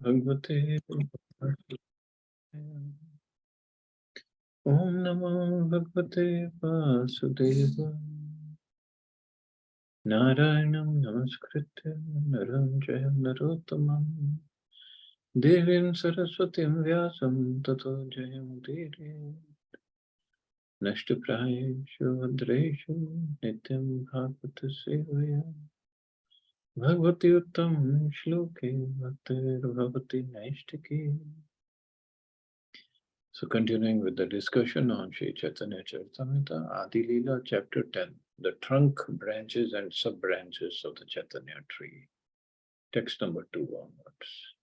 Bhagavate Om Namo Bhagavate Vasudeva Narayanam Namaskritya Naram Jayam Narottamam Devim Saraswatim Vyasam Tato Jayam Udire Nashtaprayeshu Adreshu Nityam Bhagavata Sevaya Bhagavati Uttam Shloke Bhaktir Bhavati Naishtaki. So continuing with the discussion on Sri Chaitanya Charitamrita, Adi Lila, chapter 10, the trunk, branches and sub-branches of the Chaitanya tree. Text number 2 onwards.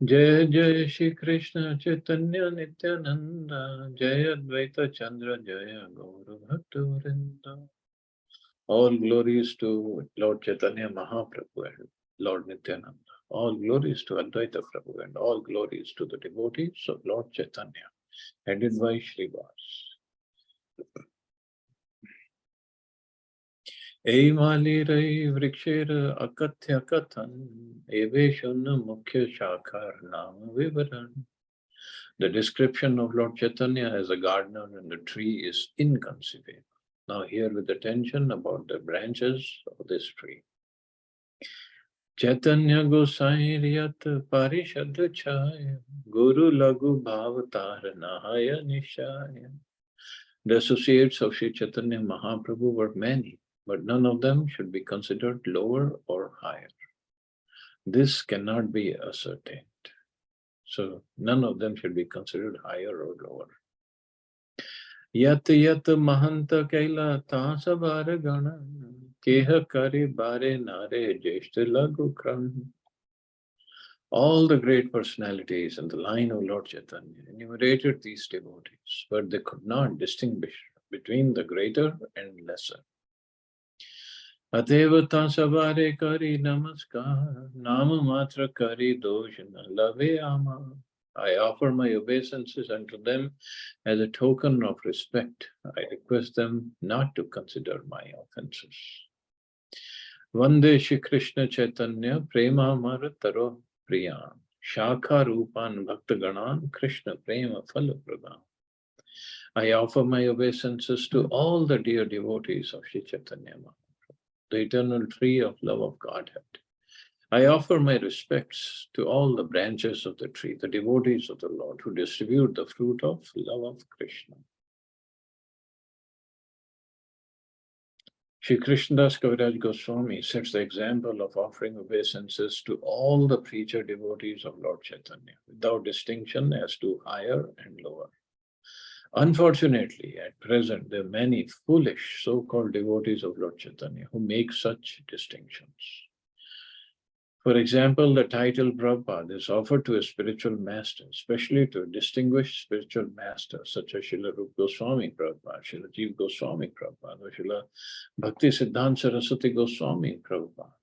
Jai Jai Shri Krishna Chaitanya Nityananda, Jai Advaita Chandra, Jaya Gauru Bhakta Vrinda. All glories to Lord Chaitanya Mahaprabhu and Lord Nityananda. All glories to Advaita Prabhu and all glories to the devotees of Lord Chaitanya, headed by Srivas. Ei mali rai vrikshera akathya kathan, eveshun mukhya shakhar nama vivaran. The description of Lord Chaitanya as a gardener and a tree is inconceivable. Now hear with attention about the branches of this tree. Chaitanya Gosairiyat Parishad Chaya Guru Lagu Bhavatar Nahaya Nishaya. The associates of Sri Chaitanya Mahaprabhu were many, but none of them should be considered lower or higher. This cannot be ascertained. So none of them should be considered higher or lower. Yat yat mahanta kaila tasabara gana keha kare bare nare jeshta lagu kran. All the great personalities in the line of Lord Chaitanya enumerated these devotees, but they could not distinguish between the greater and lesser. Atevata sabare kari namaskar, nama matra kari doshana lave ama. I offer my obeisances unto them as a token of respect. I request them not to consider my offenses. Vande Shri Krishna Chaitanya Prema Marataro Priyan Shakha Rupan Bhaktaganan Krishna Prema Phalapradan. I offer my obeisances to all the dear devotees of Sri Chaitanya Mahaprabhu, the eternal tree of love of Godhead. I offer my respects to all the branches of the tree, the devotees of the Lord who distribute the fruit of love of Krishna. Shri Krishnadas Kaviraj Goswami sets the example of offering obeisances to all the preacher devotees of Lord Chaitanya, without distinction as to higher and lower. Unfortunately, at present, there are many foolish so-called devotees of Lord Chaitanya who make such distinctions. For example, the title Prabhupada is offered to a spiritual master, especially to a distinguished spiritual master such as Srila Rupa Goswami Prabhupada, Srila Jiva Goswami Prabhupada, or Srila Bhakti Siddhanta Saraswati Goswami Prabhupada.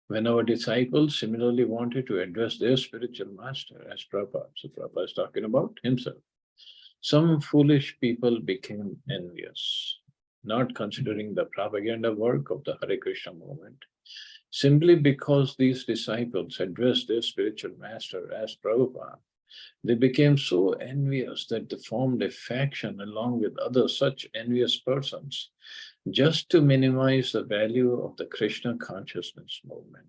When our disciples similarly wanted to address their spiritual master as Prabhupada, so Prabhupada is talking about himself, some foolish people became envious, not considering the propaganda work of the Hare Krishna movement. Simply because these disciples addressed their spiritual master as Prabhupada, they became so envious that they formed a faction along with other such envious persons just to minimize the value of the Krishna consciousness movement.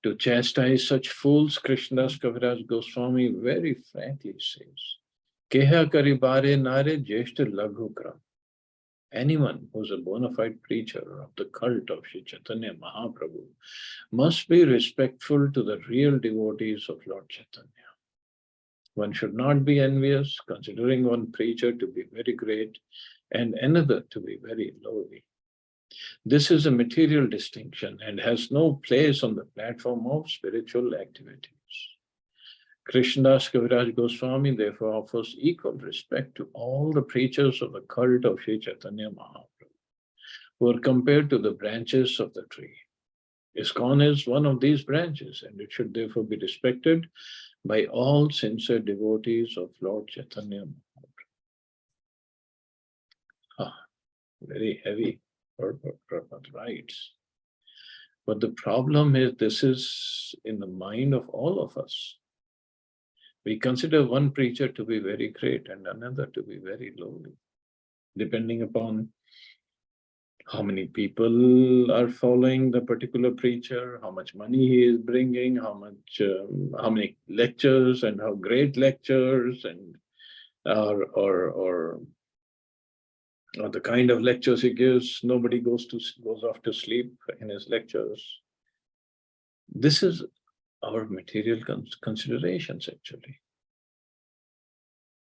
To chastise such fools, Krishnadas Kaviraj Goswami very frankly says, Keha karibare nare jeshta laghukram. Anyone who is a bona fide preacher of the cult of Sri Chaitanya Mahaprabhu must be respectful to the real devotees of Lord Chaitanya. One should not be envious, considering one preacher to be very great and another to be very lowly. This is a material distinction and has no place on the platform of spiritual activities. Krishnadas Kaviraj Goswami therefore offers equal respect to all the preachers of the cult of Sri Chaitanya Mahaprabhu, who are compared to the branches of the tree. ISKCON is one of these branches, and it should therefore be respected by all sincere devotees of Lord Chaitanya Mahaprabhu. Very heavy Prabhupada writes. But the problem is, this is in the mind of all of us. We consider one preacher to be very great and another to be very lowly, depending upon how many people are following the particular preacher, how much money he is bringing, how many lectures and how great lectures and or the kind of lectures he gives. Nobody goes off to sleep in his lectures. This is our material considerations, actually.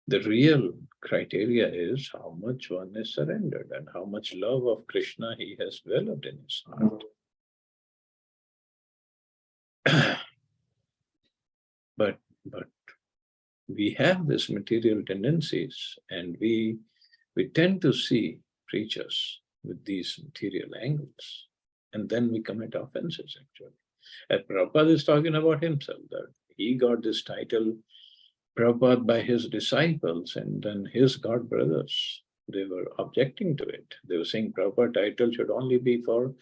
The real criteria is how much one is surrendered and how much love of Krishna he has developed in his heart. But we have these material tendencies, and we tend to see preachers with these material angles, and then we commit offenses, actually. As Prabhupada is talking about himself, that he got this title, Prabhupada, by his disciples, and then his god brothers, they were objecting to it. They were saying Prabhupada title should only be for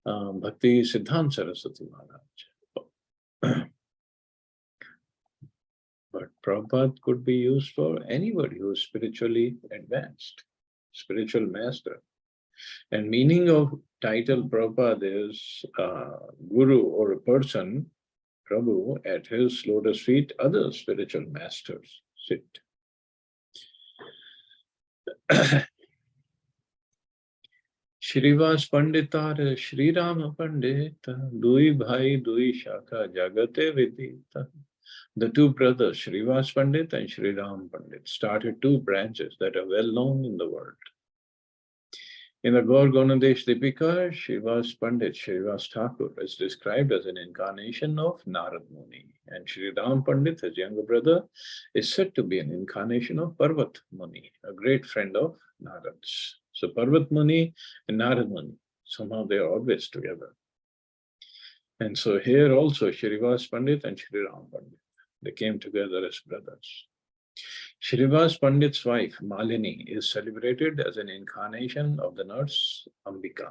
Bhakti Siddhanta Saraswati Maharaj. But Prabhupada could be used for anybody who is spiritually advanced, spiritual master. And meaning of title Prabhupada is guru or a person, Prabhu, at his lotus feet, other spiritual masters sit. Shrivas Panditar Shri Rama Pandita Dui Bhai Dui Shaka Jagate Vidita. The two brothers, Shrivas Pandit and Shri Ram Pandit, started two branches that are well known in the world. In the Gaur Gaunadesh Dipika, Shrivas Pandit, Shrivas Thakur, is described as an incarnation of Narad Muni, and Shri Ram Pandit, his younger brother, is said to be an incarnation of Parvat Muni, a great friend of Narad's. So Parvat Muni and Narad Muni, somehow they are always together. And so here also Shrivas Pandit and Shri Ram Pandit, they came together as brothers. Shrivas Pandit's wife, Malini, is celebrated as an incarnation of the nurse Ambika,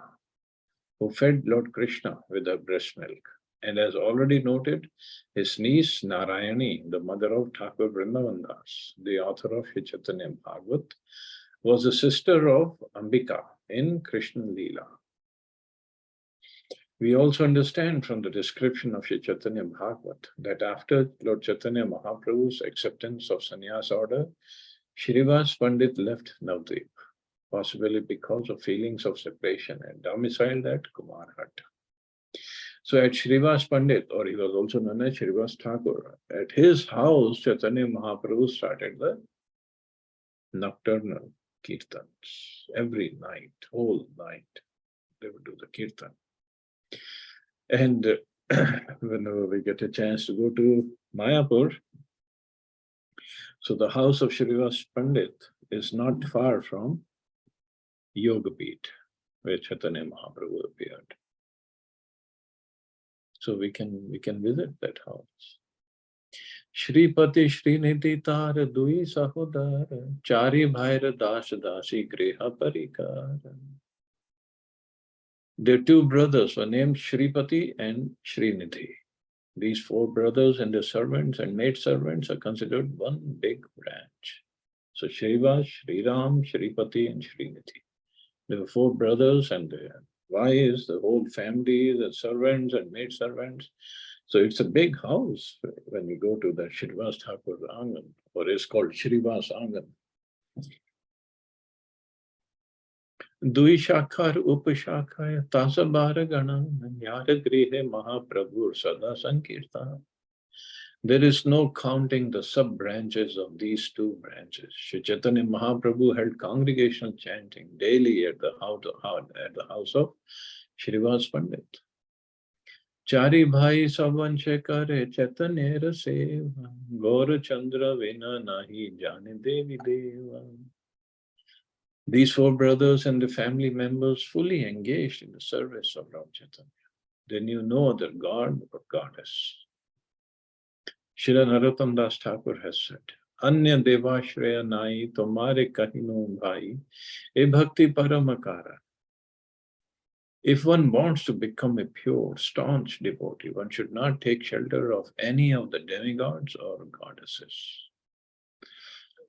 who fed Lord Krishna with her breast milk. And as already noted, his niece Narayani, the mother of Thakur Vrindavan Das, the author of Chaitanya Bhagavat, was the sister of Ambika in Krishna Lila. We also understand from the description of Sri Chaitanya Bhagavat that after Lord Chaitanya Mahaprabhu's acceptance of sannyas order, Shrivas Pandit left Navadvip, possibly because of feelings of separation, and domiciled at Kumarhat. So at Shrivas Pandit, or he was also known as Shrivas Thakur, at his house, Chaitanya Mahaprabhu started the nocturnal kirtans. Every night, whole night, they would do the kirtan. And whenever we get a chance to go to Mayapur, so the house of Shrivas Pandit is not far from Yogapeeth, where Chaitanya Mahaprabhu appeared. So we can visit that house. Shripati Srinidhi Tar Dui Sahodar Chari Bhaira Das Dasi Greha Parikar. Their two brothers were named Shripati and Srinidhi. These four brothers and their servants and maidservants are considered one big branch. So Shrivas, Sriram, Shripati, and Srinidhi. There were four brothers and their wives, the whole family, the servants and maidservants. So it's a big house when you go to the Shrivas Thakur Angan, or it's called Shrivas Angan. Dui Shakhar Upashakaya Tasa Bharagana Yara Grihe Mahaprabhu Sada Sankirtan. There is no counting the sub-branches of these two branches. Shri Chaitanya Mahaprabhu held congregational chanting daily at the house of Shrivas Pandit. Chari bhai savanche kare Chaitanya raseva Gaura Chandra vina nahi jane devi deva. These four brothers and the family members fully engaged in the service of Lord Chaitanya. They knew no other god or goddess. Shri Narottam Das Thakur has said, Anya Devashreya Nai Tomare Kahino Bhai E Bhakti Paramakara. If one wants to become a pure, staunch devotee, one should not take shelter of any of the demigods or goddesses.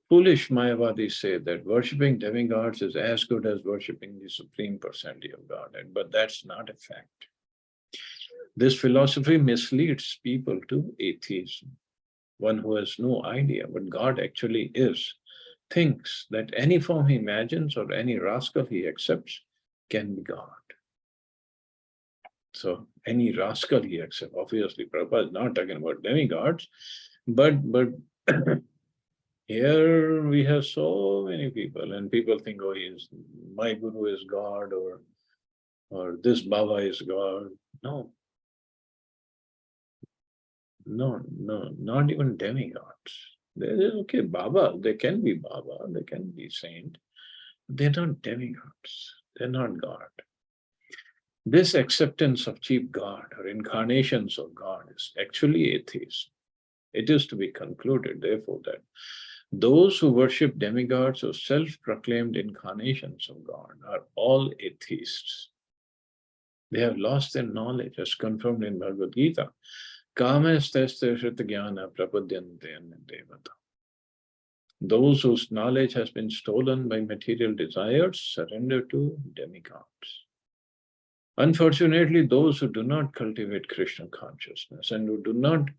Foolish Mayavadis say that worshipping demigods is as good as worshipping the Supreme Personality of Godhead, but that's not a fact. This philosophy misleads people to atheism. One who has no idea what God actually is thinks that any form he imagines or any rascal he accepts can be God. So any rascal he accepts, obviously Prabhupada is not talking about demigods, but here we have so many people, and people think, oh, my guru is God, or this Baba is God. No, no, not even demigods. They're okay, Baba, they can be Baba, they can be saint. They're not demigods, they're not God. This acceptance of chief God or incarnations of God is actually atheism. It is to be concluded, therefore, that those who worship demigods or self-proclaimed incarnations of God are all atheists. They have lost their knowledge, as confirmed in Bhagavad Gita. Those whose knowledge has been stolen by material desires surrender to demigods. Unfortunately, those who do not cultivate Krishna consciousness and who do not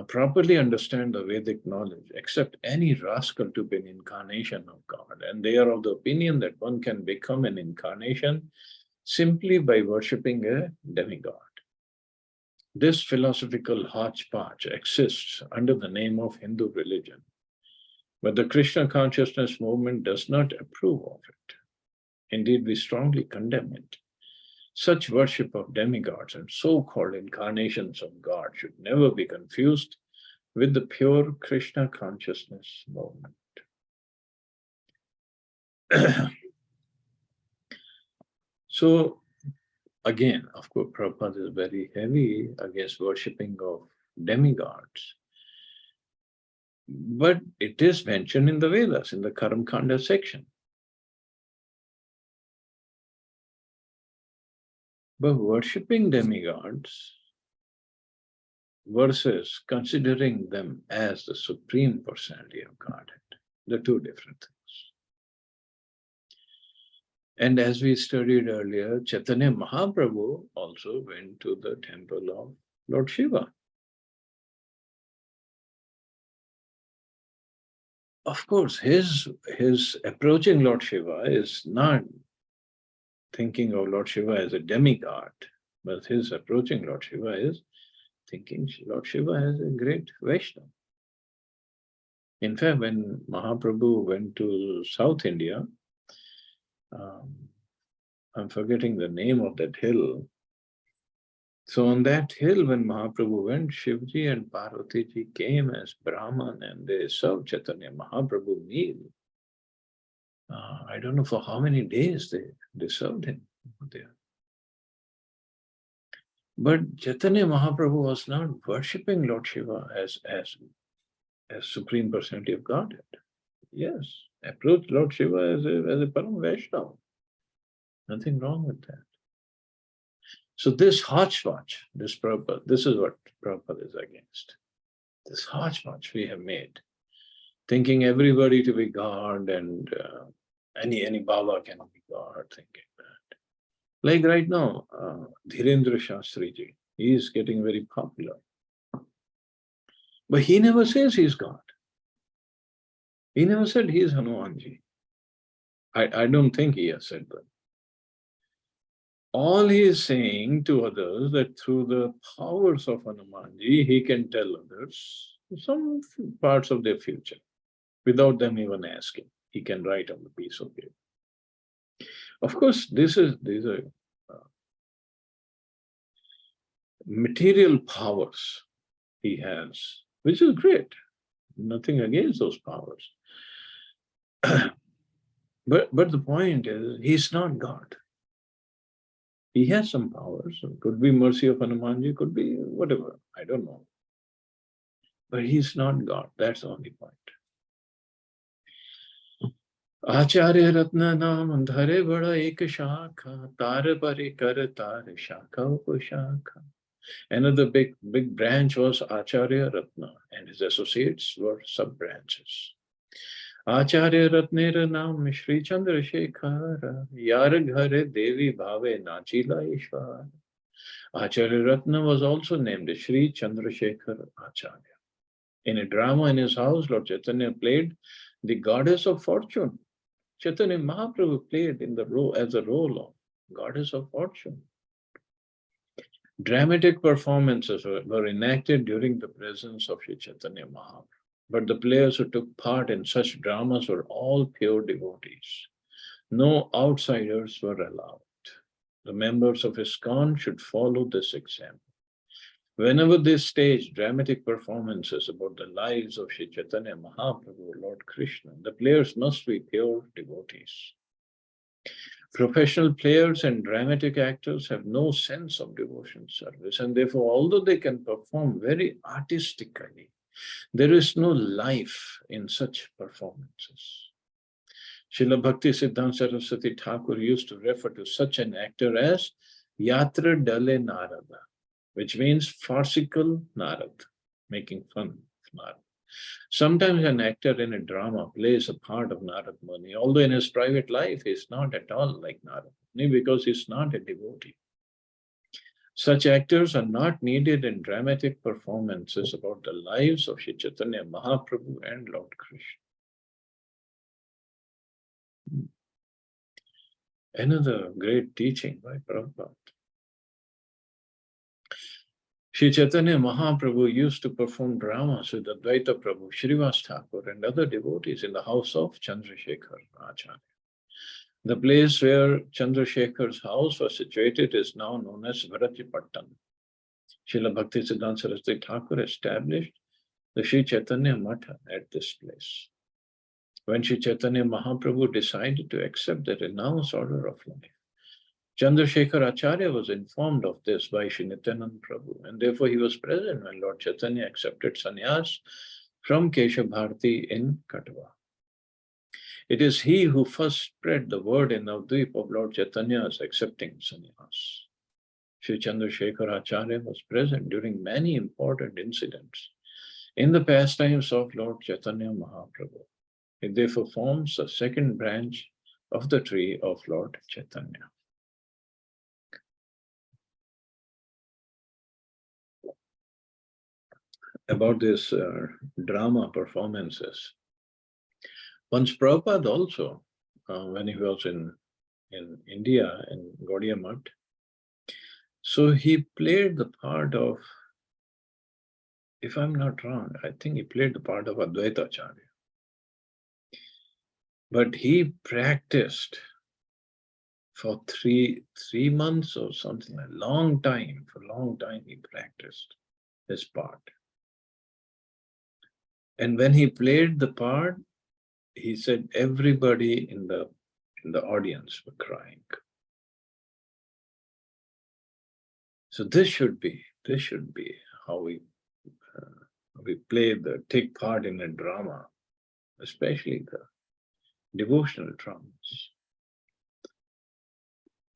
properly understand the Vedic knowledge, accept any rascal to be an incarnation of God. And they are of the opinion that one can become an incarnation simply by worshipping a demigod. This philosophical hodgepodge exists under the name of Hindu religion, but the Krishna consciousness movement does not approve of it. Indeed, we strongly condemn it. Such worship of demigods and so-called incarnations of God should never be confused with the pure Krishna consciousness movement. So, again, of course, Prabhupada is very heavy against worshipping of demigods. But it is mentioned in the Vedas, in the Karam Kanda section. But worshipping demigods versus considering them as the Supreme Personality of Godhead, they're two different things. And as we studied earlier, Chaitanya Mahaprabhu also went to the temple of Lord Shiva. Of course, his approaching Lord Shiva is not thinking of Lord Shiva as a demigod, but his approaching Lord Shiva is thinking Lord Shiva as a great Vaishnava. In fact, when Mahaprabhu went to South India, I'm forgetting the name of that hill. So on that hill, when Mahaprabhu went, Shivji and Parvatiji came as Brahman and they served Chaitanya Mahaprabhu meal. I don't know for how many days they served him there. But Chaitanya Mahaprabhu was not worshipping Lord Shiva as Supreme Personality of Godhead. Yes, approached Lord Shiva as a Param Vaishnava. Nothing wrong with that. So this hodgepodge, this is what Prabhupada is against. This hodgepodge we have made, thinking everybody to be God and any Baba can be God, thinking that. Like right now, Dhirendra Shastri Ji, he is getting very popular. But he never says he's God. He never said he is Hanumanji. I don't think he has said that. All he is saying to others that through the powers of Hanumanji, he can tell others some parts of their future without them even asking. He can write on the piece of paper. Of course, these are material powers he has, which is great. Nothing against those powers. But the point is, he's not God. He has some powers. Could be mercy of Hanumanji, could be whatever. I don't know. But he's not God. That's the only point. आचार्य रत्न नाम धरे बड़ा एक शाखा, तार परे कर तार शाखा उपशाखा. Another big branch was Acharya Ratna, and his associates were sub branches. Acharya Ratnera naam Shri Chandrasekhara, yar ghare devi bhave nachila ishwar. Acharya Ratna was also named Shri Chandrasekhar Acharya. In a drama in his house, Lord Chaitanya played the goddess of fortune. Chaitanya Mahaprabhu played in the role as a role of goddess of fortune. Dramatic performances were enacted during the presence of Sri Chaitanya Mahaprabhu. But the players who took part in such dramas were all pure devotees. No outsiders were allowed. The members of ISKCON should follow this example. Whenever they stage dramatic performances about the lives of Sri Chaitanya Mahaprabhu, Lord Krishna, the players must be pure devotees. Professional players and dramatic actors have no sense of devotion service, and therefore, although they can perform very artistically, there is no life in such performances. Srila Bhakti Siddhanta Saraswati Thakur used to refer to such an actor as Yatra Dale Narada, which means farcical Narad, making fun of Narad. Sometimes an actor in a drama plays a part of Narad Muni, although in his private life he is not at all like Narad Muni because he is not a devotee. Such actors are not needed in dramatic performances about the lives of Sri Chaitanya Mahaprabhu and Lord Krishna. Another great teaching by Prabhupada. Sri Chaitanya Mahaprabhu used to perform dramas with Advaita Prabhu, Srivas Thakur, and other devotees in the house of Chandrasekhar Acharya. The place where Chandrasekhar's house was situated is now known as Varajipattan. Srila Bhakti Siddhanta Saraswati Thakur established the Sri Chaitanya Matha at this place. When Sri Chaitanya Mahaprabhu decided to accept the renounced order of life, Chandrasekhar Acharya was informed of this by Sri Nityananda Prabhu, and therefore he was present when Lord Chaitanya accepted sannyas from Keshav Bharati in Katwa. It is he who first spread the word in Navadvip of Lord Chaitanya's accepting sannyas. Sri Chandrasekhar Acharya was present during many important incidents in the pastimes of Lord Chaitanya Mahaprabhu. It therefore forms the second branch of the tree of Lord Chaitanya. About this drama performances, once Prabhupada also, when he was in India, in Gaudiya Math, so he played the part of, if I'm not wrong, I think he played the part of Advaita Acharya. But he practiced for three months or something, a long time, for a long time he practiced his part. And when he played the part, he said everybody in the audience were crying. So this should be how we take part in a drama, especially the devotional dramas.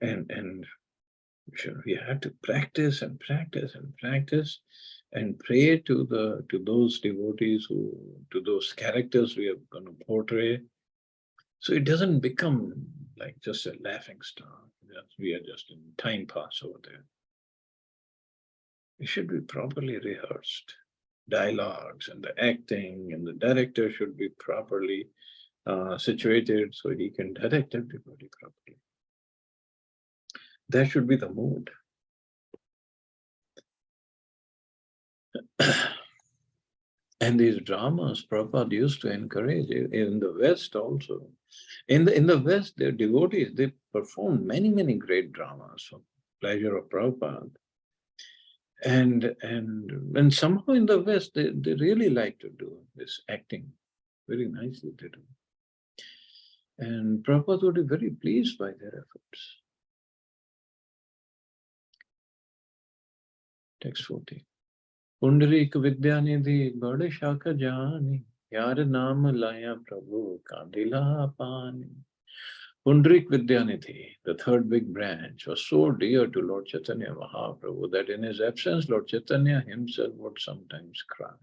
And we have to practice and practice and practice and pray to those devotees to those characters we are going to portray. So it doesn't become like just a laughing stock. We are just in time pass over there. It should be properly rehearsed. Dialogues and the acting and the director should be properly situated so he can direct everybody properly. That should be the mood. And these dramas Prabhupada used to encourage in the West also. In the West, their devotees, they perform many great dramas for pleasure of Prabhupada. And somehow in the West, they really like to do this acting. Very nicely they do. And Prabhupada would be very pleased by their efforts. Text 40. Pundarik Vidyanidhi Bada Shaka Jani Yar naam laya Prabhu Kandila Pani. Pundrik Vidyanidhi, the third big branch, was so dear to Lord Chaitanya Mahaprabhu that in his absence, Lord Chaitanya himself would sometimes cry.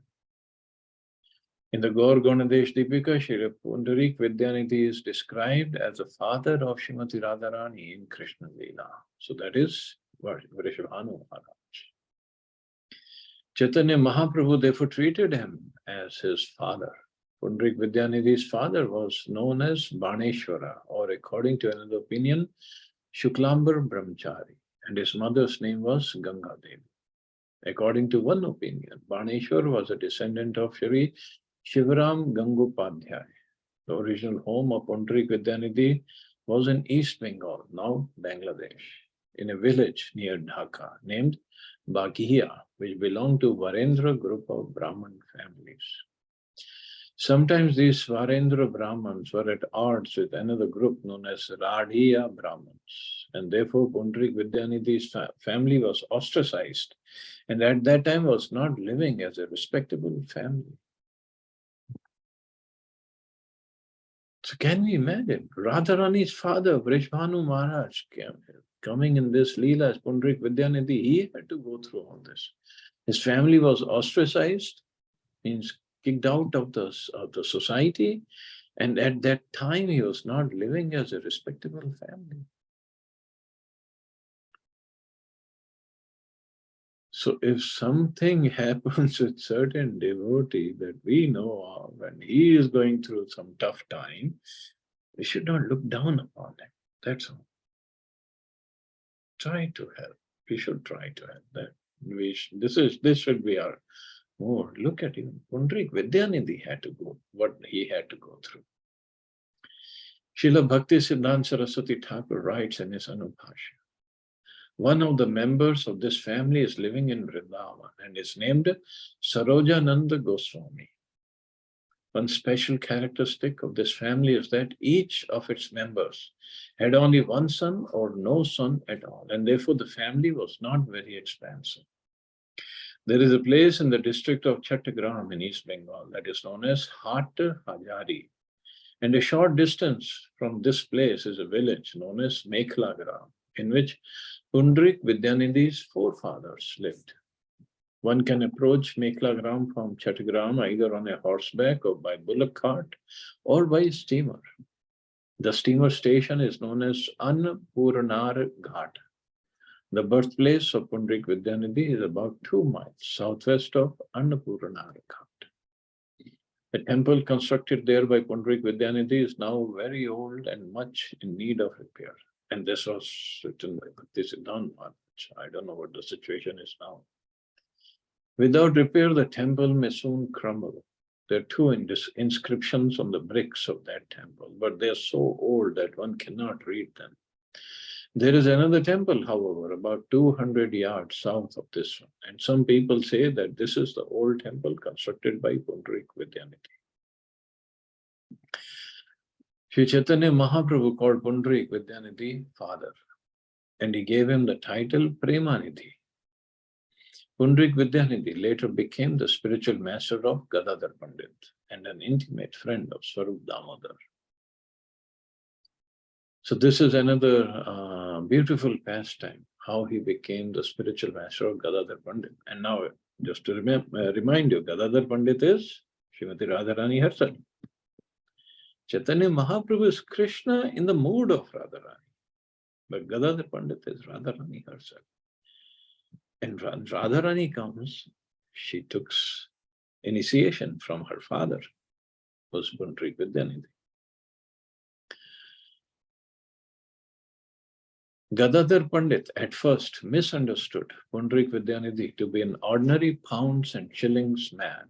In the Gaur Ganadesh Deepika, Shri Pundarik Vidyanidhi is described as the father of Srimati Radharani in Krishna Lila. So that is Vrishabhanu Maharaj. Chaitanya Mahaprabhu therefore treated him as his father. Pundarik Vidyanidhi's father was known as Baneshwara, or according to another opinion, Shuklambar Brahmachari, and his mother's name was Ganga Devi. According to one opinion, Baneshwar was a descendant of Shri Shivaram Gangopadhyay. The original home of Pundarik Vidyanidhi was in East Bengal, now Bangladesh, in a village near Dhaka named Baghia, which belonged to Varendra group of Brahmin families. Sometimes these Varendra Brahmins were at odds with another group known as Radhiya Brahmins, and therefore Pundarik Vidyanidhi's family was ostracized, and at that time was not living as a respectable family. So can we imagine Radharani's father, Vrishabhanu Maharaj, coming in this Leela as Pundarik Vidyanidhi? He had to go through all this. His family was ostracized, means kicked out of the society, and at that time he was not living as a respectable family. So if something happens with certain devotee that we know of and he is going through some tough time, we should not look down upon him. That's all. Try to help. We should try to help that. This should be our more. Look at him. Pundarik Vidyanidhi had to go, what he had to go through. Srila Bhakti Siddhanta Saraswati Thakur writes in his Anubhashya, one of the members of this family is living in Vrindavan and is named Sarojananda Goswami. One special characteristic of this family is that each of its members had only one son or no son at all, and therefore the family was not very expansive. There is a place in the district of Chattogram in East Bengal that is known as Hat Hajari. And a short distance from this place is a village known as Mekhlagram, in which Pundarik Vidyanidhi's forefathers lived. One can approach Mekhlagram from Chattogram either on a horseback or by bullock cart or by steamer. The steamer station is known as Annapurnar Ghat. The birthplace of Pundarik Vidyanidhi is about 2 miles southwest of Annapurnar Ghat. The temple constructed there by Pundarik Vidyanidhi is now very old and much in need of repair. And this was written by Bhakti Siddhanta Maharaj. I don't know what the situation is now. Without repair, the temple may soon crumble. There are 2 inscriptions on the bricks of that temple, but they are so old that one cannot read them. There is another temple, however, about 200 yards south of this one. And some people say that this is the old temple constructed by Pundarik Vidyanidhi. Sri Chaitanya Mahaprabhu called Pundarik Vidyanidhi father, and he gave him the title Premanidhi. Pundarik Vidyanidhi later became the spiritual master of Gadadhar Pandit and an intimate friend of Swarup Damodar. So this is another beautiful pastime, how he became the spiritual master of Gadadhar Pandit. And now, just to remind you, Gadadhar Pandit is Srimati Radharani herself. Chaitanya Mahaprabhu is Krishna in the mood of Radharani, but Gadadhar Pandit is Radharani herself. And Radharani comes, she took initiation from her father, was Pundarik Vidyanidhi. Gadadhar Pandit at first misunderstood Pundarik Vidyanidhi to be an ordinary pounds and shillings man.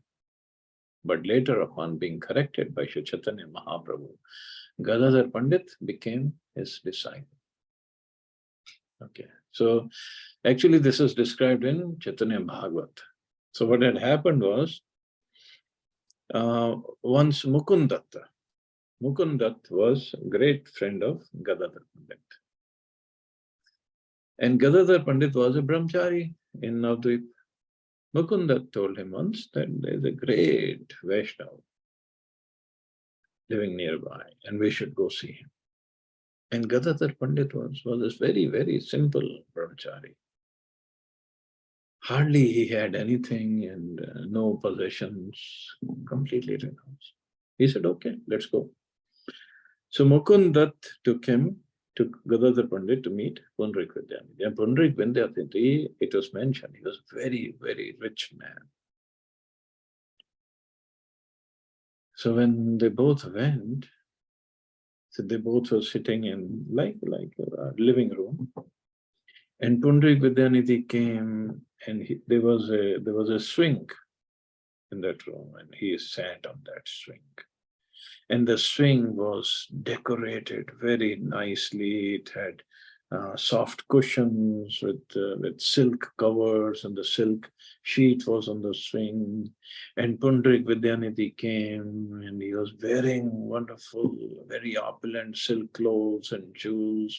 But later, upon being corrected by Sri Chaitanya Mahaprabhu, Gadadhar Pandit became his disciple. Okay, so actually this is described in Chaitanya Bhagavat. So what had happened was, once Mukundatta was a great friend of Gadadhar Pandit. And Gadadhar Pandit was a brahmachari in Navadvip. Mukundatta told him once that there is a great Vaishnava living nearby, and we should go see him. And Gadadhar Pandit was this very, very simple brahmachari. Hardly he had anything and no possessions, completely renounced. He said, okay, let's go. So Mukund Dutt took Gadadhar Pandit to meet Punrik Vidyanidhi. And Punrik Vidyanidhi, it was mentioned, he was very, very rich man. So when they both went, so they both were sitting in like a living room. And Punrik Vidyanidhi came and there was a swing in that room, and he sat on that swing. And the swing was decorated very nicely. It had soft cushions with silk covers, and the silk sheet was on the swing. And Pundrik Vidyanidhi came, and he was wearing wonderful, very opulent silk clothes and jewels,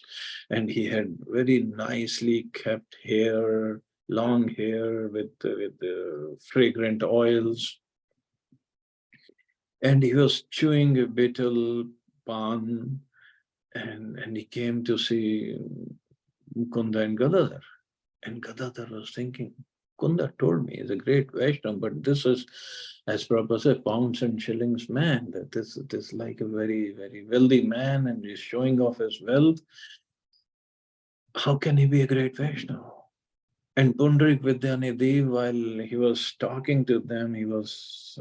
and he had very nicely kept hair, long hair with fragrant oils, and he was chewing a betel pan, and he came to see Mukunda and Gadadhar. And Gadadhar was thinking, Kunda told me he's a great Vaishnava, but this is, as Prabhupada said, pounds and shillings man, that this is like a very, very wealthy man, and he's showing off his wealth. How can he be a great Vaishnava? And Pundrik Vidyanidhi, while he was talking to them, he was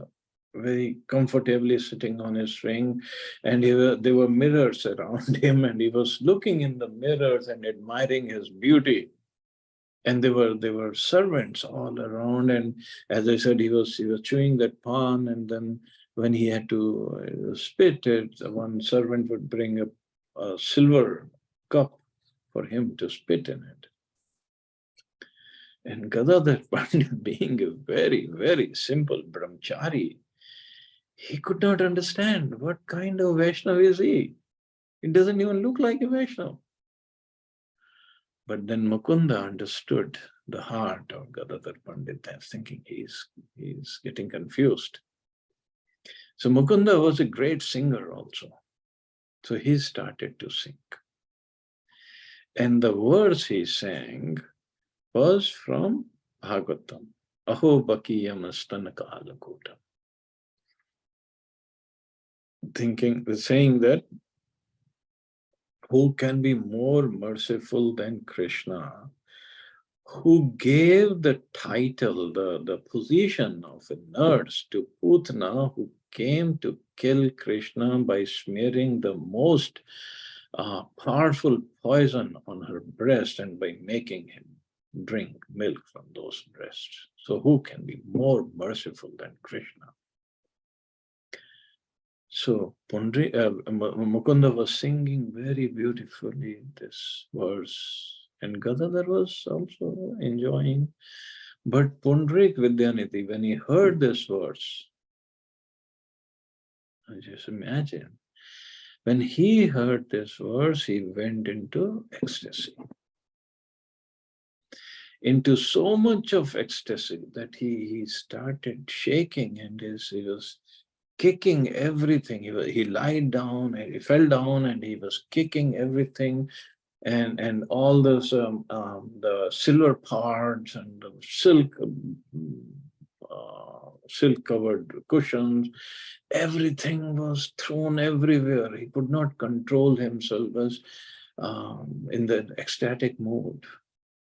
very comfortably sitting on his swing, and there were mirrors around him, and he was looking in the mirrors and admiring his beauty. And there were servants all around, and as I said, he was chewing that pan, and then when he had to spit it, one servant would bring a silver cup for him to spit in it. And Gadadhar Pandit, being a very, very simple brahmachari, he could not understand what kind of Vaishnava is he. It doesn't even look like a Vaishnava. But then Mukunda understood the heart of Gadadhar Pandit. I was thinking he's getting confused. So Mukunda was a great singer also. So he started to sing. And the verse he sang was from Bhagavatam. Aho bakiyam astanaka alakutam. Saying that who can be more merciful than Krishna, who gave the title, the position of a nurse to Putna, who came to kill Krishna by smearing the most powerful poison on her breast and by making him drink milk from those breasts. So who can be more merciful than Krishna? So Mukunda was singing very beautifully this verse, and Gadadhar was also enjoying. But Pundrik Vidyanidhi, when he heard this verse, just imagine, when he heard this verse, he went into ecstasy. Into so much of ecstasy that he started shaking, and he was kicking everything. He lied down, and he fell down, and he was kicking everything, and all those the silver parts and the silk covered cushions, everything was thrown everywhere. He could not control himself, was in the ecstatic mood.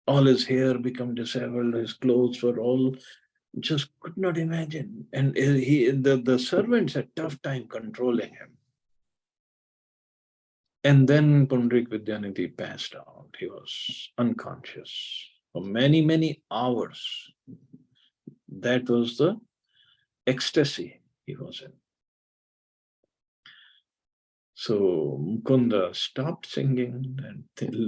All his hair became disheveled, his clothes were all, just could not imagine. And the servants had tough time controlling him. And then Pundrik Vidyanidhi passed out. He was unconscious for many, many hours. That was the ecstasy he was in. So Mukunda stopped singing, and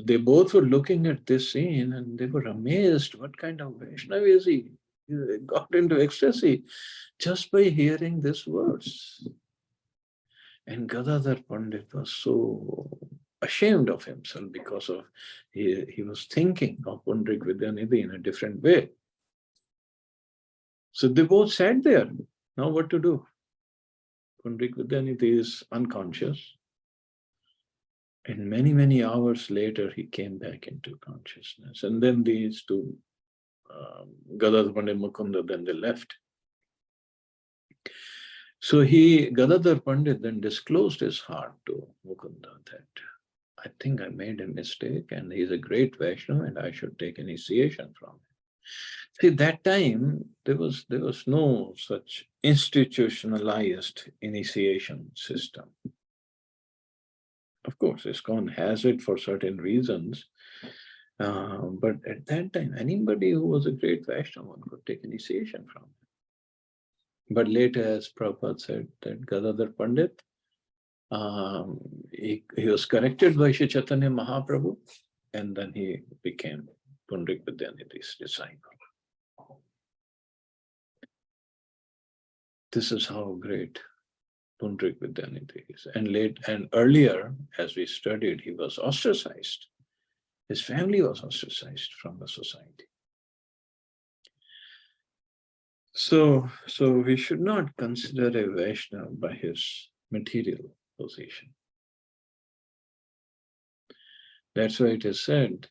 they both were looking at this scene, and they were amazed. What kind of Vaishnava is he? He got into ecstasy just by hearing this verse. And Gadadhar Pandit was so ashamed of himself because of he was thinking of Pundrik Vidyanidhi in a different way. So they both sat there. Now what to do? Pundrik Vidyanidhi is unconscious. And many, many hours later, he came back into consciousness. And then these two, Gadadhar Pandit Mukunda, then they left. So Gadadhar Pandit then disclosed his heart to Mukunda that I think I made a mistake and he's a great Vaishnava and I should take initiation from him. See, that time there was no such institutionalized initiation system. Of course, ISKCON has it for certain reasons, but at that time, anybody who was a great Vaishnava could take initiation from him. But later, as Prabhupada said, that Gadadhar Pandit, he was corrected by Shri Chaitanya Mahaprabhu, and then he became Pundrik Vidyanidhi's disciple. This is how great Pundrik Vidyanidhi is. And earlier, as we studied, he was ostracized. His family was ostracized from the society. So we should not consider a Vaishnava by his material position. That's why it is said,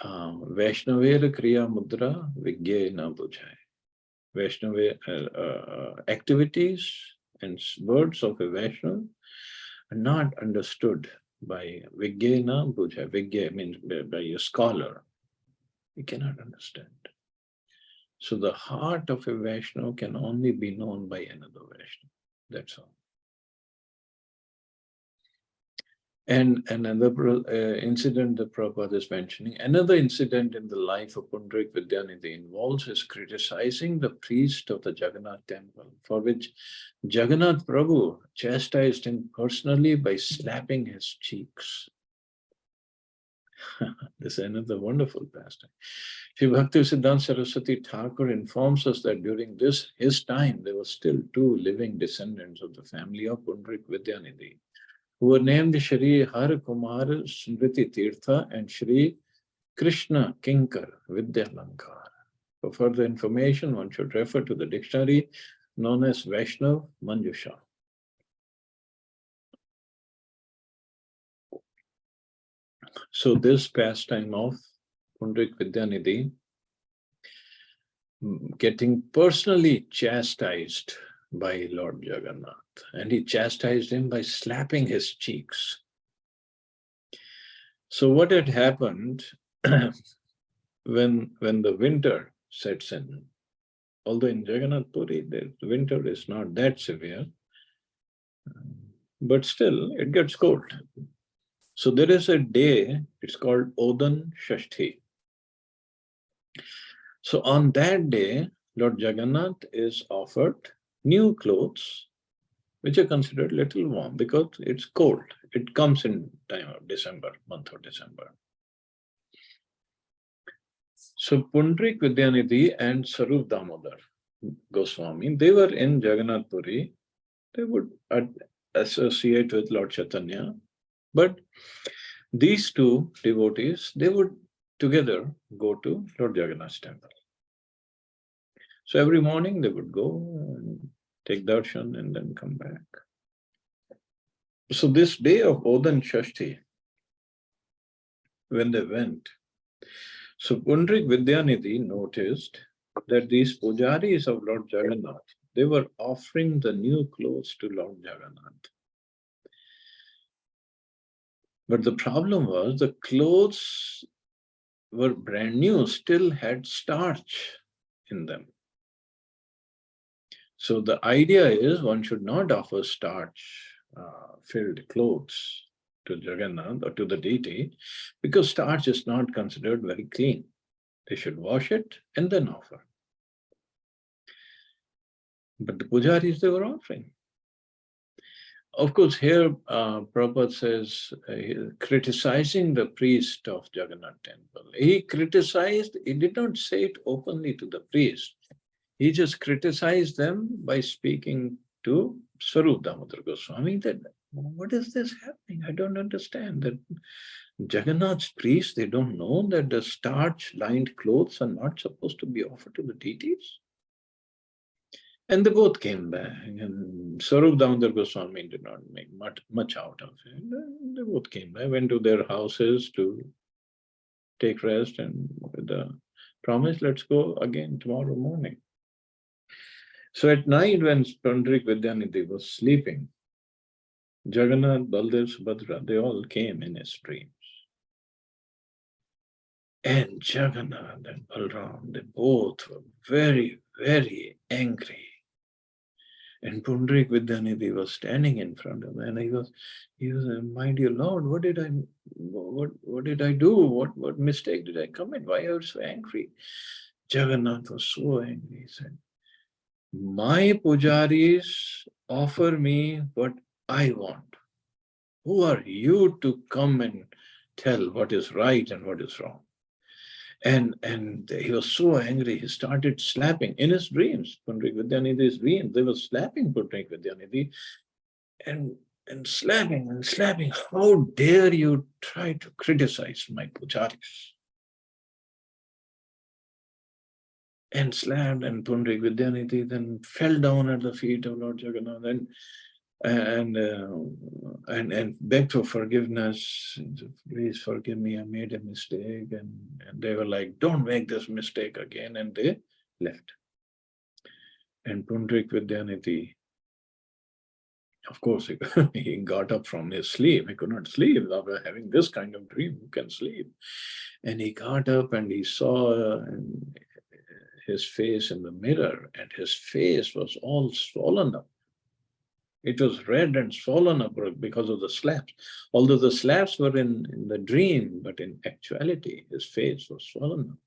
Vaishnavera Kriya Mudra Vigya na Bujhai. Vaishnava activities and words of a Vaishnava are not understood by Vigya na Bujhai. Vigya means by a scholar. We cannot understand. So the heart of a Vaishnava can only be known by another Vaishnava. That's all. And another incident that Prabhupada is mentioning, another incident in the life of Pundrik Vidyanidhi involves his criticizing the priest of the Jagannath temple, for which Jagannath Prabhu chastised him personally by slapping his cheeks. This is another wonderful pastime. Shri Bhakti-Siddhanta Saraswati Thakur informs us that during his time, there were still two living descendants of the family of Pundrik Vidyanidhi, who were named Shri Har Kumar Smriti Tirtha and Shri Krishna Kinkar Vidyalankar. For further information, one should refer to the dictionary known as Vaishnav Manjusha. So this pastime of Pundrik Vidyanidhi, getting personally chastised by Lord Jagannath, and he chastised him by slapping his cheeks. So what had happened when the winter sets in, although in Jagannath Puri the winter is not that severe, but still it gets cold. So there is a day, it's called Odan Shashti. So on that day, Lord Jagannath is offered new clothes, which are considered a little warm because it's cold. It comes in time of December, month of December. So Pundrik Vidyanidhi and Sarup Damodar Goswami, they were in Jagannath Puri. They would associate with Lord Chaitanya. But these two devotees, they would together go to Lord Jagannath's temple. So every morning they would go and take darshan and then come back. So this day of Odan Shashti, when they went, so Pundrik Vidyanidhi noticed that these pujaris of Lord Jagannath, they were offering the new clothes to Lord Jagannath. But the problem was the clothes were brand new, still had starch in them. So the idea is one should not offer starch-filled clothes to Jagannath or to the deity, because starch is not considered very clean. They should wash it and then offer. But the pujaris, they were offering. Of course, here Prabhupada says, criticizing the priest of Jagannath temple. He criticized, he did not say it openly to the priest. He just criticized them by speaking to Sarup Damodar Goswami that, what is this happening? I don't understand that Jagannath's priests, they don't know that the starch-lined clothes are not supposed to be offered to the deities. And they both came back, and Sarup Damodar Goswami did not make much out of it. They both came back, went to their houses to take rest, and with the promise, let's go again tomorrow morning. So at night, when Pandrik Vidyanidhi was sleeping, Jagannath, Baldev, Subhadra, they all came in his dreams. And Jagannath and Balram, they both were very, very angry. And Pundrik Vidyanidhi was standing in front of him, and he was, my dear Lord, what did I do? What mistake did I commit? Why are you so angry? Jagannath was so angry. He said, my pujaris offer me what I want. Who are you to come and tell what is right and what is wrong? And he was so angry, he started slapping in his dreams. Pundrik Vidyanidhi's dreams, they were slapping Pundrik Vidyanidhi and slapping and slapping. How dare you try to criticize my pujaris? And slapped, and Pundrik Vidyanidhi then fell down at the feet of Lord Jagannath and begged for forgiveness. Please forgive me, I made a mistake. And they were like, don't make this mistake again. And they left. And Pundrik Vidyanidhi, of course, he got up from his sleep. He could not sleep after having this kind of dream. Who can sleep? And he got up and he saw his face in the mirror, and his face was all swollen up. It was red and swollen up because of the slaps. Although the slaps were in the dream, but in actuality, his face was swollen up.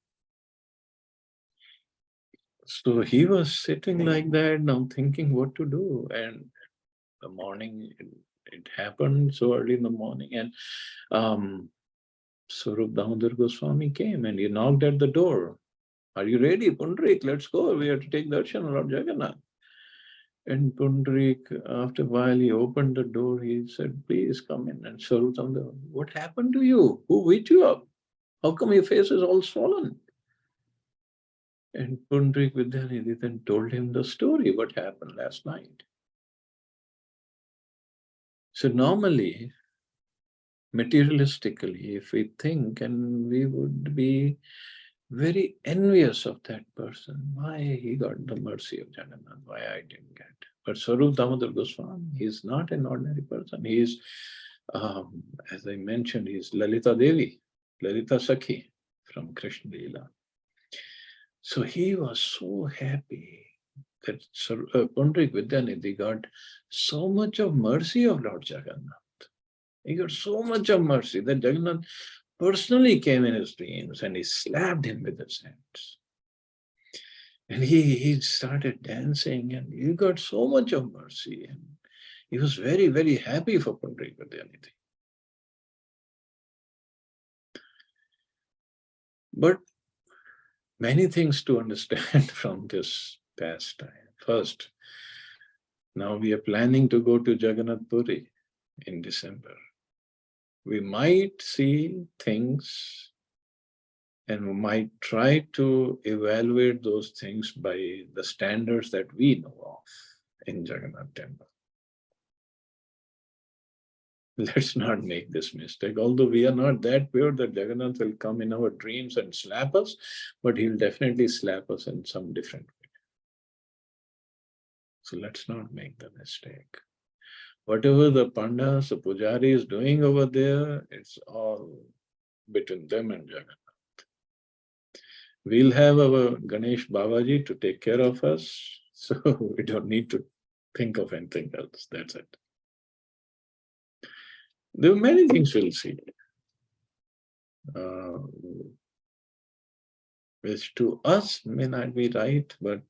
So he was sitting like that, now thinking what to do. And the morning, it happened so early in the morning. And Sarup Damodar Goswami came and he knocked at the door. Are you ready, Pundrik? Let's go. We have to take darshan of Lord Jagannath. And Pundrik, after a while, he opened the door. He said, please come in. And Sarup Damodar, what happened to you? Who beat you up? How come your face is all swollen? And Pundrik Vidyanidhi then told him the story, what happened last night. So normally, materialistically, if we think, and we would be very envious of that person, why he got the mercy of Jagannath, why I didn't get. But Sarup Damodar Goswami, he is not an ordinary person. He is, as I mentioned, he is Lalita Devi, Lalita Sakhi from Krishna Lila. So he was so happy that Pundrik Vidyanidhi got so much of mercy of Lord Jagannath. He got so much of mercy that Jagannath personally came in his dreams and he slapped him with his hands. And he started dancing and he got so much of mercy. And he was very, very happy for Pundrik Vidyanidhi. But many things to understand from this pastime. First, now we are planning to go to Jagannath Puri in December. We might see things and we might try to evaluate those things by the standards that we know of in Jagannath Temple. Let's not make this mistake. Although we are not that pure that Jagannath will come in our dreams and slap us, but he'll definitely slap us in some different way. So let's not make the mistake. Whatever the Pandas, the Pujari is doing over there, it's all between them and Jagannath. We'll have our Ganesh Babaji to take care of us, so we don't need to think of anything else. That's it. There are many things we'll see, which to us may not be right, but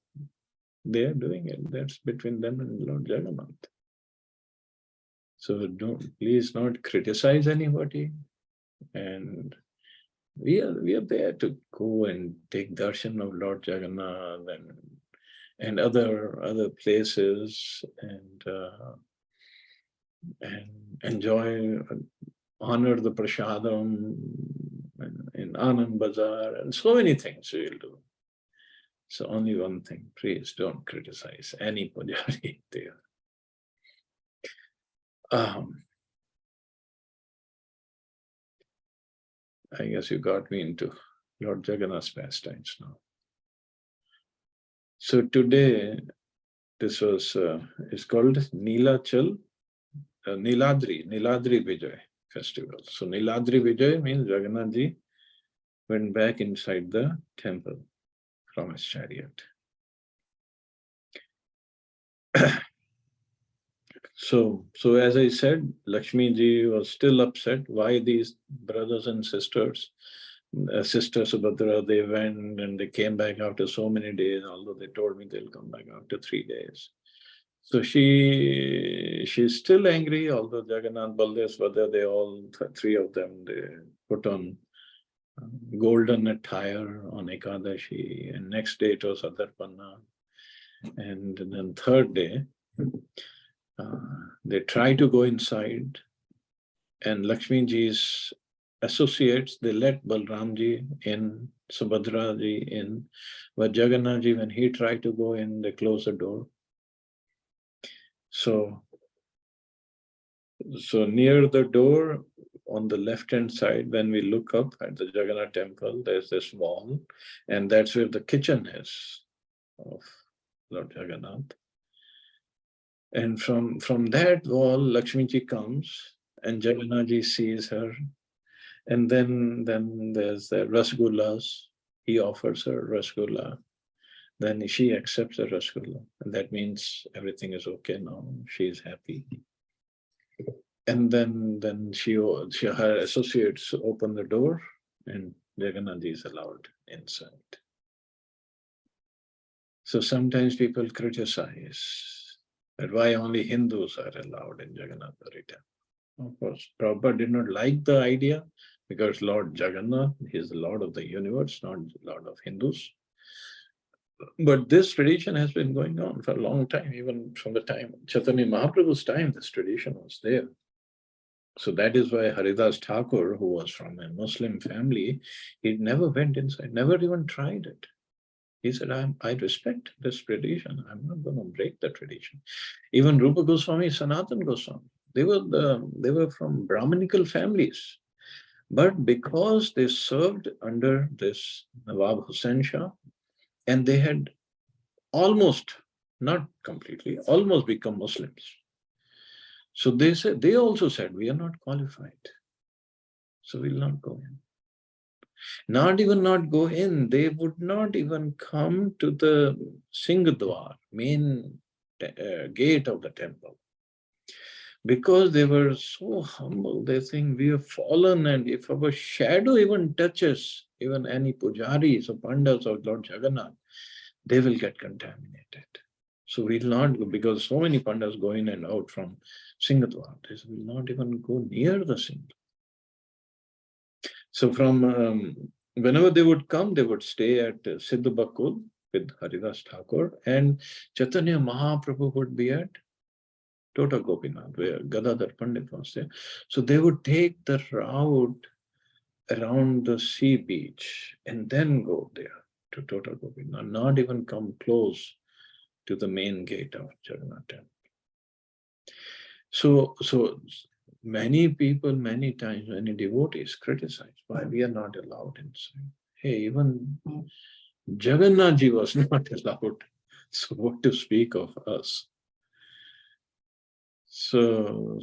they are doing it. That's between them and Lord Jagannath. So please not criticize anybody. And we are there to go and take darshan of Lord Jagannath and other places and enjoy, honor the prasadam in Anand Bazaar, and so many things we will do. So only one thing, please don't criticize any pujari there. I guess you got me into Lord Jagannath's pastimes now. So today, this was, it's called Niladri Vijay festival. So Niladri Vijay means Jagannath ji went back inside the temple from his chariot. So as I said, Lakshmi ji was still upset. Why these brothers and sisters, Sister Subhadra, they went and they came back after so many days, although they told me they'll come back after 3 days. So she's still angry, although Jagannath, Baldev, Subhadra, they all, three of them, they put on golden attire on Ekadashi, and next day it was Adarpana. And then third day, they try to go inside, and Lakshmi ji's associates, they let Balram ji in, Subhadra ji in, but Jagannath ji, when he tried to go in, they closed the door. So near the door, on the left-hand side, when we look up at the Jagannath temple, there's this wall, and that's where the kitchen is of Lord Jagannath. And from that wall, Lakshmi ji comes, and Jagannath ji sees her. And then there's the rasgullas. He offers her rasgulla. Then she accepts the rasgulla, and that means everything is okay now. She is happy. And then her associates open the door, and Jagannath ji is allowed inside. So sometimes people criticize that why only Hindus are allowed in Jagannath Puri temple. Of course, Prabhupada did not like the idea, because Lord Jagannath, he is the Lord of the universe, not Lord of Hindus. But this tradition has been going on for a long time, even from the time Chaitanya Mahaprabhu's time, this tradition was there. So that is why Haridas Thakur, who was from a Muslim family, he never went inside, never even tried it. He said, I respect this tradition. I'm not going to break the tradition. Even Rupa Goswami, Sanatan Goswami, they were from Brahminical families. But because they served under this Nawab Hussain Shah, and they had almost, not completely, almost become Muslims. So they also said, we are not qualified, so we'll not go in. Not even not go in, they would not even come to the Singhdwar, main gate of the temple. Because they were so humble, they think we have fallen, and if our shadow even touches even any pujaris or pandas or Lord Jagannath, they will get contaminated. So we'll not go, because so many pandas go in and out from Singhdwar, they will not even go near the Singhdwar. So from whenever they would come, they would stay at Siddhabakul with Haridas Thakur, and Chaitanya Mahaprabhu would be at Tota Gopinath, where Gadadhar Pandit was there. So they would take the route around the sea beach and then go there to Tota Gopinath, not even come close to the main gate of Jagannath temple. So many people, many times, many devotees criticize why we are not allowed inside. Hey, even Jagannath ji was not allowed. So what to speak of us? So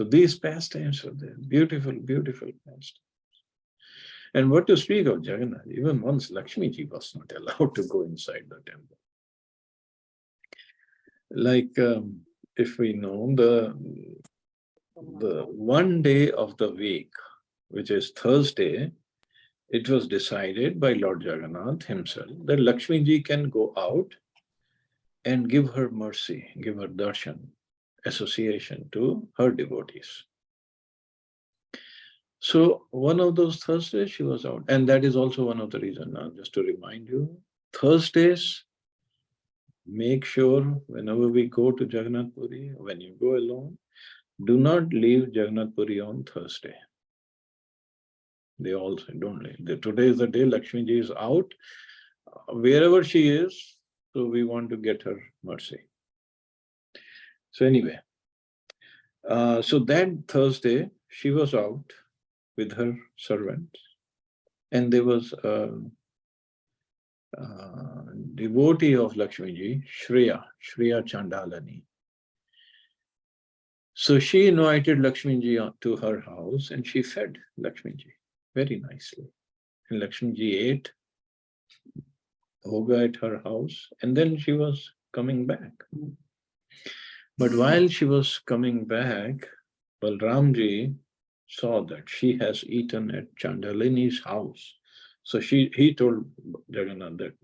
these pastimes are there, beautiful, beautiful pastimes. And what to speak of Jagannath? Even once Lakshmi ji was not allowed to go inside the temple. Like if we know the one day of the week, which is Thursday, it was decided by Lord Jagannath himself that Lakshmi ji can go out and give her mercy, give her darshan, association to her devotees. So one of those Thursdays she was out, and that is also one of the reasons. Now, just to remind you, Thursdays, make sure whenever we go to Jagannath Puri, when you go alone, do not leave Jagannath Puri on Thursday. They all say, don't let. Today is the day Lakshmi ji is out, wherever she is, so we want to get her mercy. So anyway, so that Thursday, she was out with her servants, and there was a devotee of Lakshmi ji, Shreya Chandalani. So she invited Lakshmi ji to her house, and she fed Lakshmi ji very nicely. And Lakshmi ji ate Hoga at her house, and then she was coming back. But while she was coming back, Balramji saw that she has eaten at Chandalini's house. So he told Jagannath that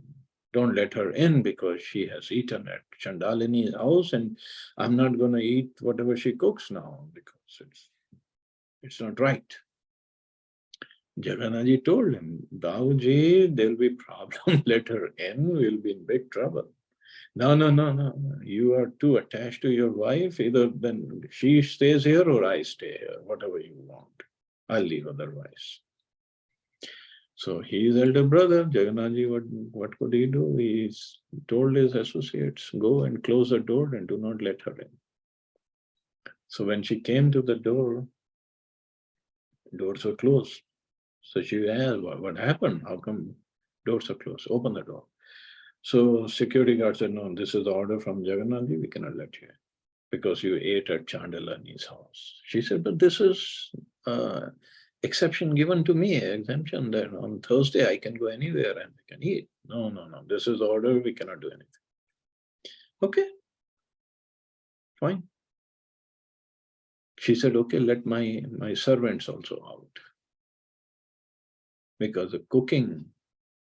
don't let her in because she has eaten at Chandalini's house, and I'm not going to eat whatever she cooks now because it's not right. Jagannath told him, Daoji, there'll be problem. Let her in, we'll be in big trouble. No, no, no, no, no. You are too attached to your wife. Either then she stays here or I stay here, whatever you want. I'll leave otherwise. So his elder brother, Jagannathji, what could he do? He told his associates, go and close the door and do not let her in. So when she came to the door, doors were closed. So she asked, what happened? How come doors are closed? Open the door. So security guard said, no, this is the order from Jagannathji, we cannot let you in because you ate at Chandalani's house. She said, but this is exception given to me, exemption that on Thursday I can go anywhere and I can eat. No, no, no, this is the order, we cannot do anything. Okay, fine. She said, okay, let my servants also out. Because the cooking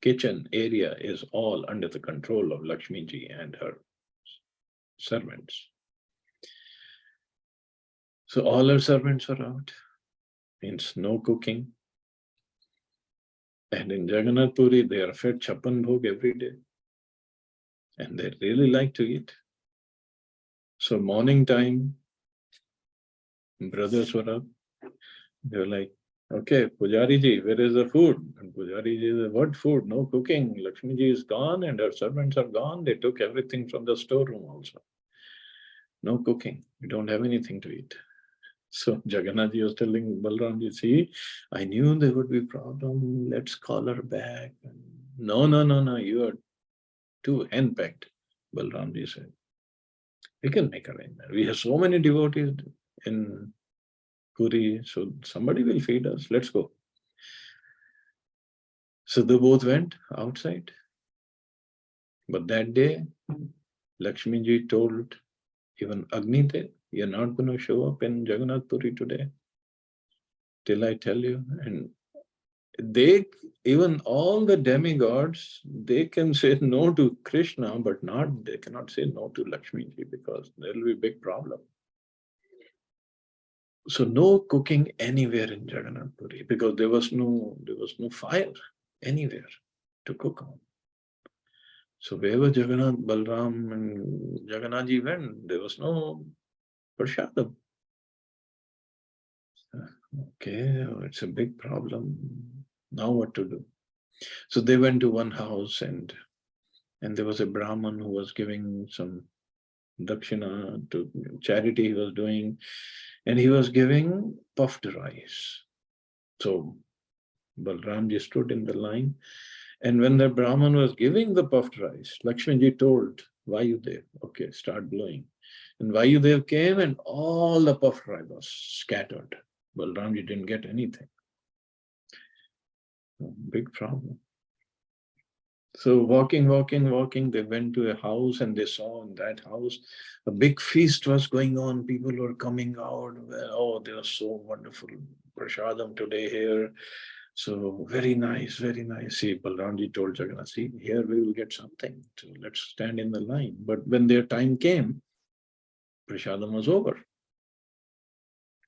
kitchen area is all under the control of Lakshmi ji and her servants. So all her servants are out. Means no cooking. And in Jagannath Puri, they are fed chappan bhog every day. And they really like to eat. So morning time, brothers were up. They were like, okay, Pujari ji, where is the food? And Pujari ji said, what food? No cooking. Lakshmi ji is gone and her servants are gone. They took everything from the storeroom also. No cooking. We don't have anything to eat. So Jagannath ji was telling Balram ji, see, I knew there would be problem. Let's call her back. No, no, no, no. You are too henpecked. Balram ji said, we can make arrangement. We have so many devotees in Puri, so somebody will feed us. Let's go. So they both went outside. But that day, Lakshmi ji told even Agni, you're not going to show up in Jagannath Puri today till I tell you. And they, even all the demigods, they can say no to Krishna, but they cannot say no to Lakshmi ji because there will be a big problem. So no cooking anywhere in Jagannath Puri because there was no fire anywhere to cook on. So wherever Jagannath, Balram and Jagannath ji went, there was no prashadam. Okay, it's a big problem. Now what to do? So they went to one house and there was a Brahman who was giving some dakshina to charity he was doing, and he was giving puffed rice. So Balramji stood in the line, and when the Brahman was giving the puffed rice, Lakshmiji told Vayudev, okay, start blowing. And Vayudev came and all the puffed rice was scattered. Balramji didn't get anything. Big problem. So walking, they went to a house and they saw in that house a big feast was going on. People were coming out. Oh, they were so wonderful. Prashadam today here. So very nice, very nice. See, Balramji told Jagannath, see, here we will get something. So let's stand in the line. But when their time came, Prashadam was over.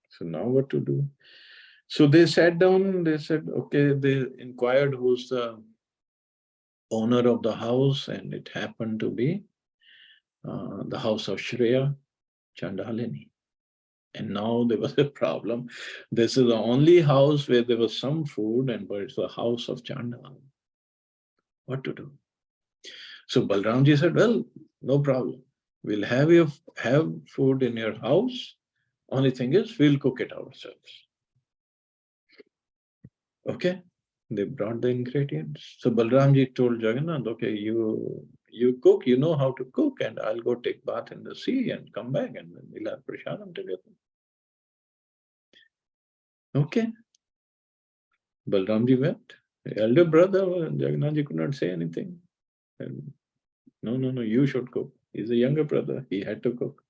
So now what to do? So they sat down, they said, okay, they inquired who's the owner of the house, and it happened to be the house of Shreya Chandalini. And now there was a problem. This is the only house where there was some food, but it's the house of Chandal. What to do? So Balramji said, well, no problem. We'll have food in your house. Only thing is, we'll cook it ourselves. Okay. They brought the ingredients. So Balramji told Jagannath, okay, you cook, you know how to cook, and I'll go take bath in the sea and come back, and then we'll have prasadam together. Okay. Balramji went. The elder brother, Jagannathji could not say anything. And no, you should cook. He's a younger brother. He had to cook.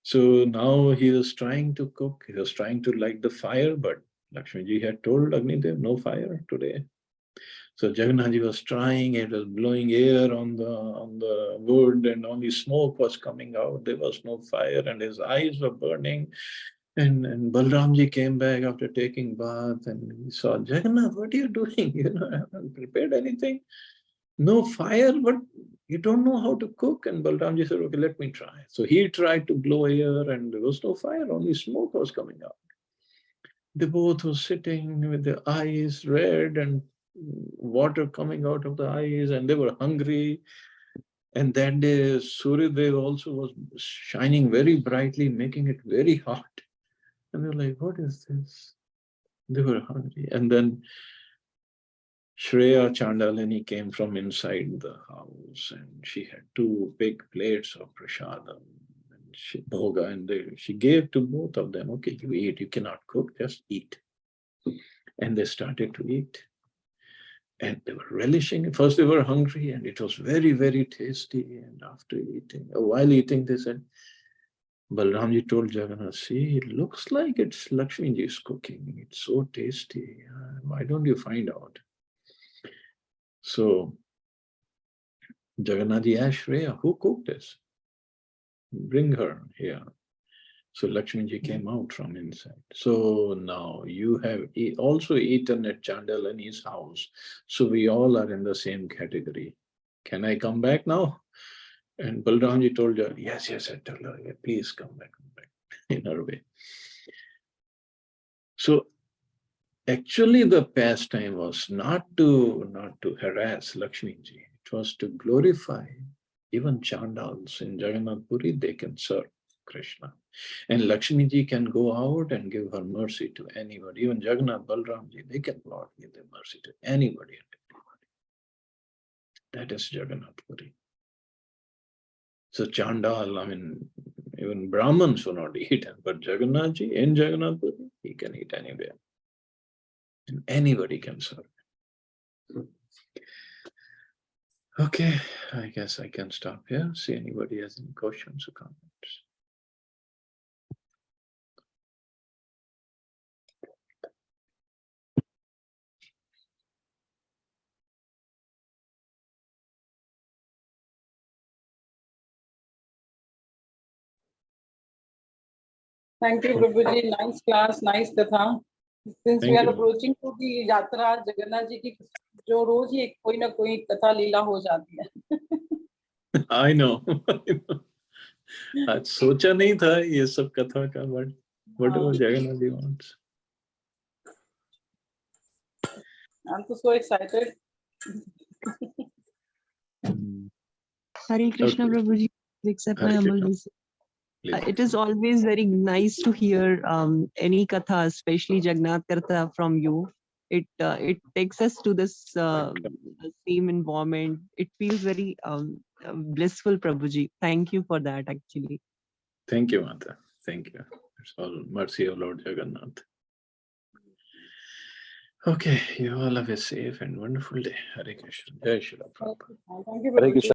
So now he was trying to cook. He was trying to light the fire, but Lakshmiji had told Agnidev, no fire today. So Jagannathji was trying, it was blowing air on the wood, and only smoke was coming out. There was no fire, and his eyes were burning. And Balramji came back after taking bath, and he saw, Jagannath, what are you doing? I haven't prepared anything. No fire, but you don't know how to cook. And Balramji said, okay, let me try. So he tried to blow air, and there was no fire, only smoke was coming out. They both were sitting with their eyes red and water coming out of the eyes, and they were hungry. And that day, Suryadev also was shining very brightly, making it very hot. And they're like, what is this? They were hungry. And then Shreya Chandalini came from inside the house, and she had 2 big plates of prasadam and bhoga, and she gave to both of them, okay, you eat, you cannot cook, just eat. And they started to eat. And they were relishing it. First they were hungry, and it was very, very tasty. And after eating, while eating, they said, Balramji told Jagannath, see, it looks like it's Lakshmiji's cooking. It's so tasty. Why don't you find out? So Jagannathji asked Shreya, who cooked this? Bring her here. So Lakshmiji came out from inside. So now you have also eaten at Chandalini's house. So we all are in the same category. Can I come back now? And Balramji told her, yes, I tell her, please come back in her way. So actually the pastime was not to harass Lakshmiji. It was to glorify even Chandals in Jagannath Puri, they can serve Krishna. And Lakshmiji can go out and give her mercy to anybody. Even Jagannath Balramji, they can Lord give their mercy to anybody and everybody. That is Jagannath Puri. So Chandal, even Brahmins will not eat, but Jagannathji in Jagannath Puri, he can eat anywhere. And anybody can serve. Okay, I guess I can stop here. See anybody has any questions or comments. Thank you, Prabhuji. Nice class, nice katha. Since we are approaching to the yatra, Jagannath ji की जो रोज ही कोई ना कोई कथा लीला हो जाती है. I know. आज सोचा नहीं था ये सब कथा का, but whatever Jagannath ji wants. I'm so excited. Hare Krishna, Okay. Prabhuji. Accept my Hare humble Krishna. visit. It is always very nice to hear any katha, especially Jagannath Katha from you. It takes us to this same environment. It feels very blissful, Prabhuji. Thank you for that, actually. Thank you, Mata. Thank you. It's all mercy of Lord Jagannath. Okay, you all have a safe and wonderful day. Hare Krishna. Jai Shri Prabhupada. Thank you, Prabhuji.